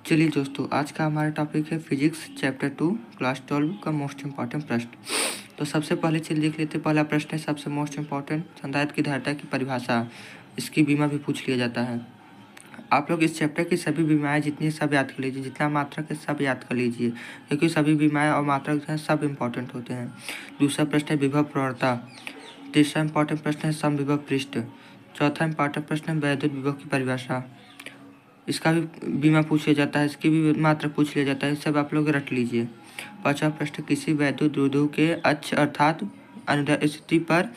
चलिए दोस्तों, आज का हमारा टॉपिक है फिजिक्स चैप्टर 2 क्लास 12 का मोस्ट इम्पॉर्टेंट प्रश्न। तो सबसे पहले चलिए देख लेते हैं। पहला प्रश्न है सबसे मोस्ट इम्पॉर्टेंट, संधारित्र की धारिता की परिभाषा। इसकी बीमा भी पूछ लिया जाता है। आप लोग इस चैप्टर की सभी बीमाएँ जितनी सब याद कर लीजिए, जितना मात्रक है सब याद कर लीजिए, क्योंकि सभी बीमाएँ और मात्रक जो हैं सब इम्पॉर्टेंट होते हैं। दूसरा प्रश्न है विभव प्रवणता। तीसरा इम्पॉर्टेंट प्रश्न है समविभव पृष्ठ। चौथा इम्पॉर्टेंट प्रश्न है वैद्युत विभव की परिभाषा। इसका भी बीमा पूछ लिया जाता है, इसकी भी मात्रक पूछ लिया जाता है। सब आप लोग रट लीजिए। पांचवा प्रश्न, किसी वैद्युत द्विध्रुव के अक्ष अर्थात अनुदैर्ध्य स्थिति पर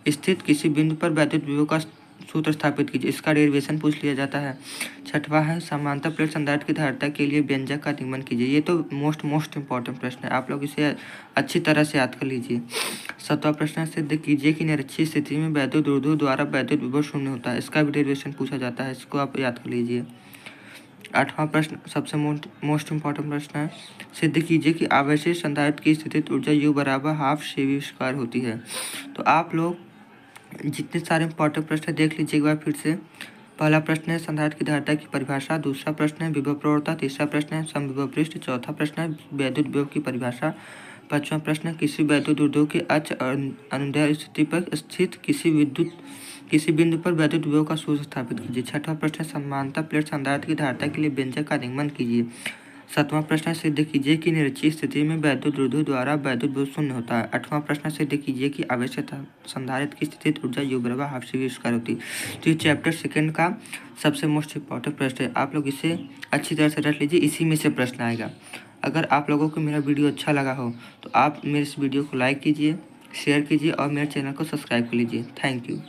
स्थित किसी बिंदु पर वैद्युत विभव का सूत्र स्थापित कीजिए। इसका डेरिवेशन पूछ लिया जाता है। छठवां है समांतर प्लेट संधारित्र की धारिता के लिए व्यंजक का निगमन कीजिए। ये तो मोस्ट इम्पॉर्टेंट प्रश्न है, आप लोग इसे अच्छी तरह से याद कर लीजिए। सातवां प्रश्न, सिद्ध कीजिए कि निरक्षीय स्थिति में वैद्युत द्विध्रुव द्वारा वैद्युत विभव शून्य होता है। इसका भी डेरिवेशन पूछा जाता है, इसको आप याद कर लीजिए। आठवां प्रश्न सबसे मोस्ट इम्पॉर्टेंट प्रश्न है, सिद्ध कीजिए कि आवेशित संधारित्र की स्थितिज ऊर्जा U बराबर हाफ CV² होती है। तो आप लोग जितने सारे इम्पॉर्टेंट प्रश्न देख लीजिए एक बार फिर से। पहला प्रश्न है संधारित्र की धारिता की परिभाषा। दूसरा प्रश्न है विभव प्रवणता। तीसरा प्रश्न है समविभव पृष्ठ। चौथा प्रश्न है वैद्युत विभव की परिभाषा। पांचवा प्रश्न है किसी वैद्युत द्विध्रुव के अक्ष अनुदैर्ध्य स्थिति पर स्थित किसी बिंदु पर वैद्युत विभव का सूत्र स्थापित कीजिए। छठवां प्रश्न है समांतर प्लेट संधारित्र की धारिता के लिए व्यंजक का निगमन कीजिए। सातवां प्रश्न सिद्ध कीजिए कि निरक्षीय स्थिति में वैद्युत द्विध्रुव द्वारा वैद्युत विभव शून्य होता है। आठवां प्रश्न सिद्ध कीजिए कि आवेशित संधारित्र की स्थितिज ऊर्जा U बराबर हाफ CV² होती है। तो ये चैप्टर सेकंड का सबसे मोस्ट इम्पॉर्टेंट प्रश्न है, आप लोग इसे अच्छी तरह से रट लीजिए, इसी में से प्रश्न आएगा। अगर आप लोगों को मेरा वीडियो अच्छा लगा हो तो आप मेरे इस वीडियो को लाइक कीजिए, शेयर कीजिए और मेरे चैनल को सब्सक्राइब कर लीजिए। Thank you.